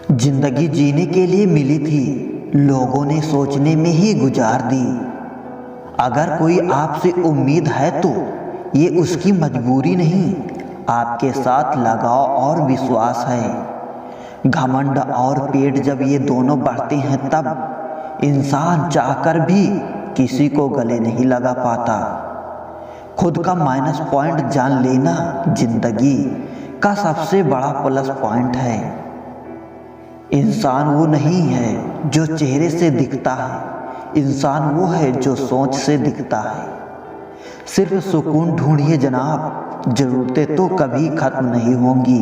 जिंदगी जीने के लिए मिली थी, लोगों ने सोचने में ही गुजार दी। अगर कोई आपसे उम्मीद है तो ये उसकी मजबूरी नहीं, आपके साथ लगाव और विश्वास है। घमंड और पेट जब ये दोनों बढ़ते हैं तब इंसान चाहकर भी किसी को गले नहीं लगा पाता। खुद का माइनस पॉइंट जान लेना जिंदगी का सबसे बड़ा प्लस पॉइंट है। इंसान वो नहीं है जो चेहरे से दिखता है, इंसान वो है जो सोच से दिखता है। सिर्फ सुकून ढूंढिए जनाब, जरूरतें तो कभी खत्म नहीं होंगी।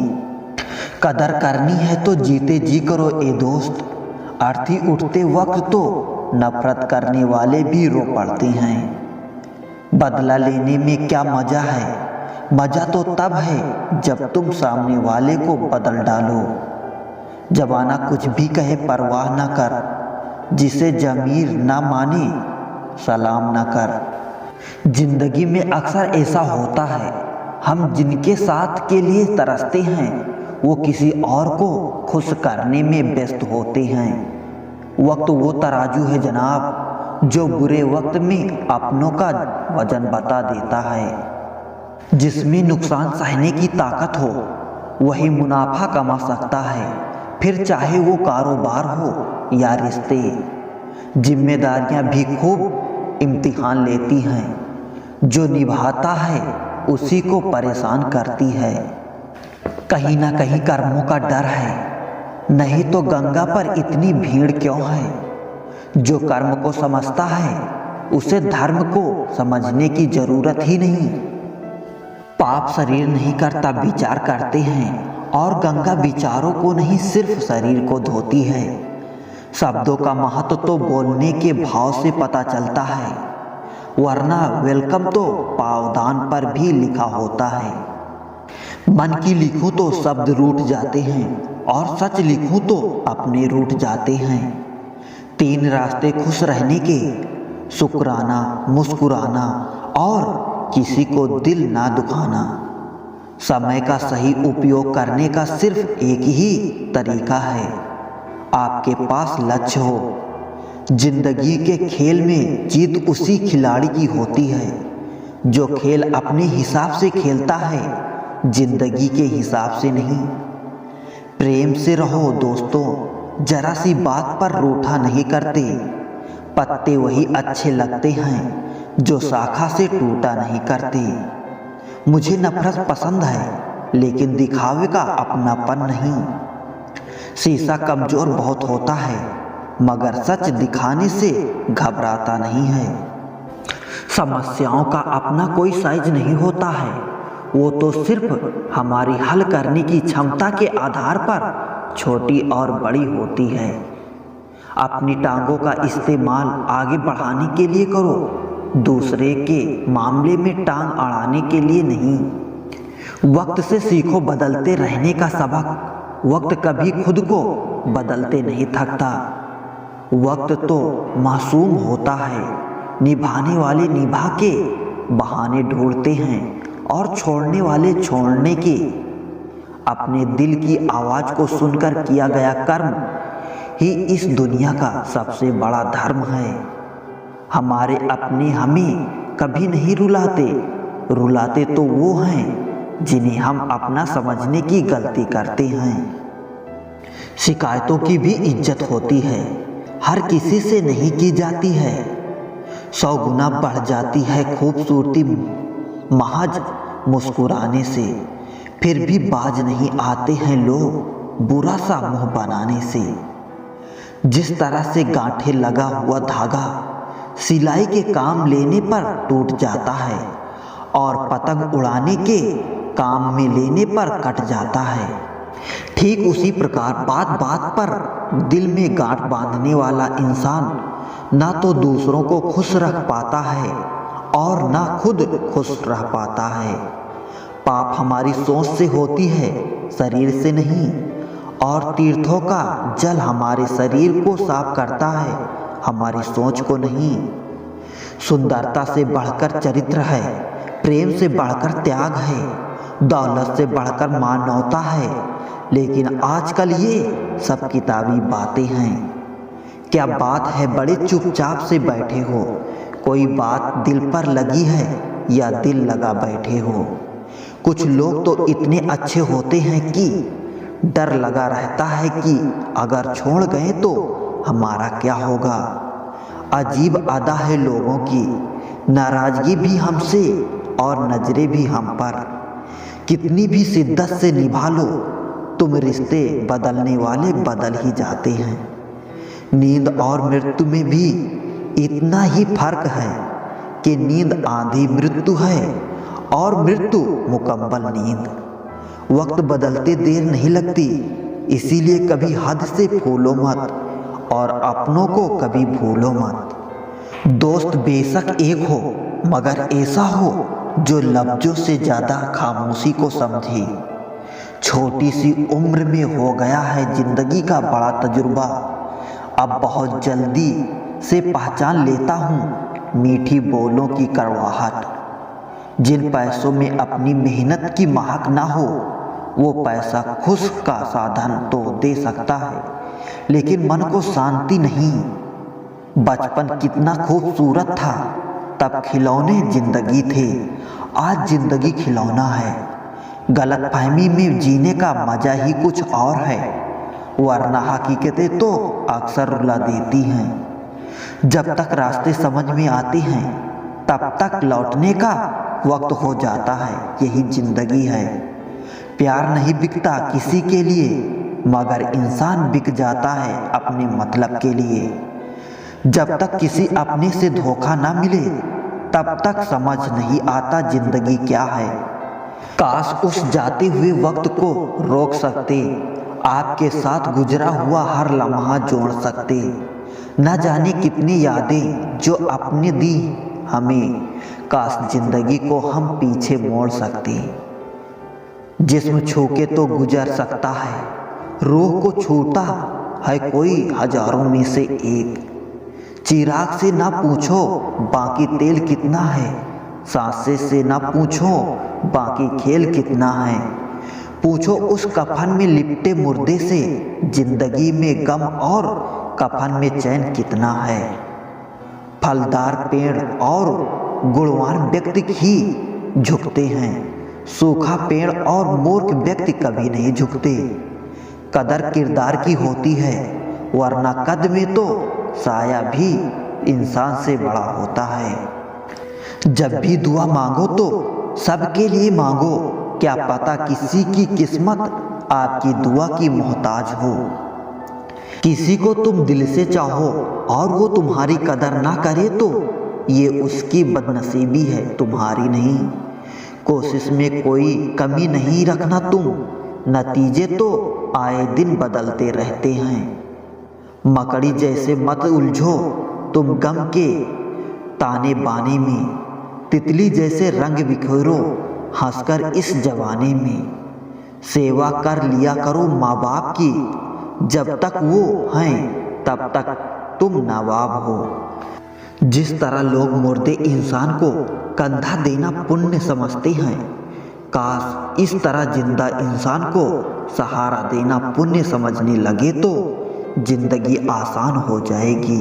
कदर करनी है तो जीते जी करो ए दोस्त, अर्थी उठते वक्त तो नफरत करने वाले भी रो पड़ते हैं। बदला लेने में क्या मजा है, मजा तो तब है जब तुम सामने वाले को बदल डालो। जमाना कुछ भी कहे परवाह ना कर, जिसे जमीर ना माने सलाम ना कर। जिंदगी में अक्सर ऐसा होता है, हम जिनके साथ के लिए तरसते हैं वो किसी और को खुश करने में व्यस्त होते हैं। वक्त वो तराजू है जनाब जो बुरे वक्त में अपनों का वजन बता देता है। जिसमें नुकसान सहने की ताकत हो वही मुनाफा कमा सकता है, फिर चाहे वो कारोबार हो या रिश्ते। जिम्मेदारियां भी खूब इम्तिहान लेती हैं, जो निभाता है उसी को परेशान करती है। कहीं ना कहीं कर्मों का डर है, नहीं तो गंगा पर इतनी भीड़ क्यों है। जो कर्म को समझता है उसे धर्म को समझने की जरूरत ही नहीं। पाप शरीर नहीं करता विचार करते हैं, और गंगा विचारों को नहीं सिर्फ शरीर को धोती है। शब्दों का महत्व तो बोलने के भाव से पता चलता है, वरना वेलकम तो पावदान पर भी लिखा होता है। मन की लिखूं तो शब्द रूठ जाते हैं, और सच लिखूं तो अपने रूठ जाते हैं। तीन रास्ते खुश रहने के, शुक्राना, मुस्कुराना और किसी को दिल ना दुखाना। समय का सही उपयोग करने का सिर्फ एक ही तरीका है, आपके पास लक्ष्य हो। जिंदगी के खेल में जीत उसी खिलाड़ी की होती है जो खेल अपने हिसाब से खेलता है, जिंदगी के हिसाब से नहीं। प्रेम से रहो दोस्तों, जरा सी बात पर रूठा नहीं करते। पत्ते वही अच्छे लगते हैं जो शाखा से टूटा नहीं करते। मुझे नफरत पसंद है लेकिन दिखावे का अपनापन नहीं। शीशा कमजोर बहुत होता है मगर सच दिखाने से घबराता नहीं है। समस्याओं का अपना कोई साइज नहीं होता है, वो तो सिर्फ हमारी हल करने की क्षमता के आधार पर छोटी और बड़ी होती है। अपनी टांगों का इस्तेमाल आगे बढ़ाने के लिए करो, दूसरे के मामले में टांग अड़ाने के लिए नहीं। वक्त से सीखो बदलते रहने का सबक, वक्त कभी खुद को बदलते नहीं थकता। वक्त तो मासूम होता है, निभाने वाले निभा के बहाने ढूंढते हैं, और छोड़ने वाले छोड़ने के। अपने दिल की आवाज को सुनकर किया गया कर्म ही इस दुनिया का सबसे बड़ा धर्म है। हमारे अपने हमें कभी नहीं रुलाते, रुलाते तो वो हैं जिन्हें हम अपना समझने की गलती करते हैं। शिकायतों की भी इज्जत होती है, हर किसी से नहीं की जाती है। 100 गुना बढ़ जाती है खूबसूरती महज मुस्कुराने से, फिर भी बाज नहीं आते हैं लोग बुरा सा मुंह बनाने से। जिस तरह से गांठे लगा हुआ धागा सिलाई के काम लेने पर टूट जाता है, और पतंग उड़ाने के काम में लेने पर कट जाता है, ठीक उसी प्रकार बात बात पर दिल में गांठ बांधने वाला इंसान ना तो दूसरों को खुश रख पाता है और ना खुद खुश रह पाता है। पाप हमारी सोच से होती है, शरीर से नहीं, और तीर्थों का जल हमारे शरीर को साफ करता है, हमारी सोच को नहीं। सुंदरता से बढ़कर चरित्र है, प्रेम से बढ़कर त्याग है, दौलत से बढ़कर मानवता है, लेकिन आजकल ये सब किताबी बातें हैं। क्या बात है बड़े चुपचाप से बैठे हो, कोई बात दिल पर लगी है या दिल लगा बैठे हो। कुछ लोग तो इतने अच्छे होते हैं कि डर लगा रहता है कि अगर छोड़ गए तो हमारा क्या होगा। अजीब अदा है लोगों की, नाराज़गी भी हमसे और नजरें भी हम पर। कितनी भी शिद्दत से निभा लो तुम रिश्ते, बदलने वाले बदल ही जाते हैं। नींद और मृत्यु में भी इतना ही फर्क है कि नींद आधी मृत्यु है और मृत्यु मुकम्मल नींद। वक्त बदलते देर नहीं लगती, इसीलिए कभी हद से फूलो मत और अपनों को कभी भूलो मत। दोस्त बेशक एक हो मगर ऐसा हो जो लफ्जों से ज़्यादा खामोशी को समझे। छोटी सी उम्र में हो गया है जिंदगी का बड़ा तजुर्बा, अब बहुत जल्दी से पहचान लेता हूँ मीठी बोलों की कड़वाहट। जिन पैसों में अपनी मेहनत की महक ना हो, वो पैसा खुश का साधन तो दे सकता है लेकिन मन को शांति नहीं। बचपन कितना खूबसूरत था, तब खिलौने जिंदगी थे, आज जिंदगी खिलौना है। गलतफहमी में जीने का मजा ही कुछ और है, वरना हकीकतें तो अक्सर रुला देती हैं। जब तक रास्ते समझ में आते हैं तब तक लौटने का वक्त हो जाता है, यही जिंदगी है। प्यार नहीं बिकता किसी के लिए, मगर इंसान बिक जाता है अपने मतलब के लिए। जब तक किसी अपने से धोखा ना मिले तब तक समझ नहीं आता जिंदगी क्या है। काश उस जाते हुए वक्त को रोक सकते, आपके साथ गुजरा हुआ हर लम्हा जोड़ सकते। न जाने कितनी यादें जो आपने दी हमें, काश जिंदगी को हम पीछे मोड़ सकते। जिस्म छू के तो गुजर सकता है, रूह को छूता है कोई हजारों में से एक। चिराग से ना पूछो बाकी तेल कितना है, सांसे से ना पूछो बाकी खेल कितना है। पूछो उस कफन में लिपटे मुर्दे से, जिंदगी में गम और कफन में चैन कितना है। फलदार पेड़ और गुणवान व्यक्ति ही झुकते हैं, सूखा पेड़ और मूर्ख व्यक्ति कभी नहीं झुकते। कदर किरदार की होती है, वरना कद में तो साया भी इंसान से बड़ा होता है। जब भी दुआ मांगो तो सबके लिए मांगो, क्या पता किसी की किस्मत आपकी दुआ की मोहताज हो। किसी को तुम दिल से चाहो और वो तुम्हारी कदर ना करे तो ये उसकी बदनसीबी है, तुम्हारी नहीं। कोशिश में कोई कमी नहीं रखना तुम, नतीजे तो आए दिन बदलते रहते हैं। मकड़ी जैसे मत उलझो तुम गम के ताने बाने में, तितली जैसे रंग बिखेरो हंसकर इस जवानी में। सेवा कर लिया करो माँ बाप की, जब तक वो हैं तब तक तुम नवाब हो। जिस तरह लोग मुर्दे इंसान को कंधा देना पुण्य समझते हैं, काश इस तरह जिंदा इंसान को सहारा देना पुण्य समझने लगे तो जिंदगी आसान हो जाएगी।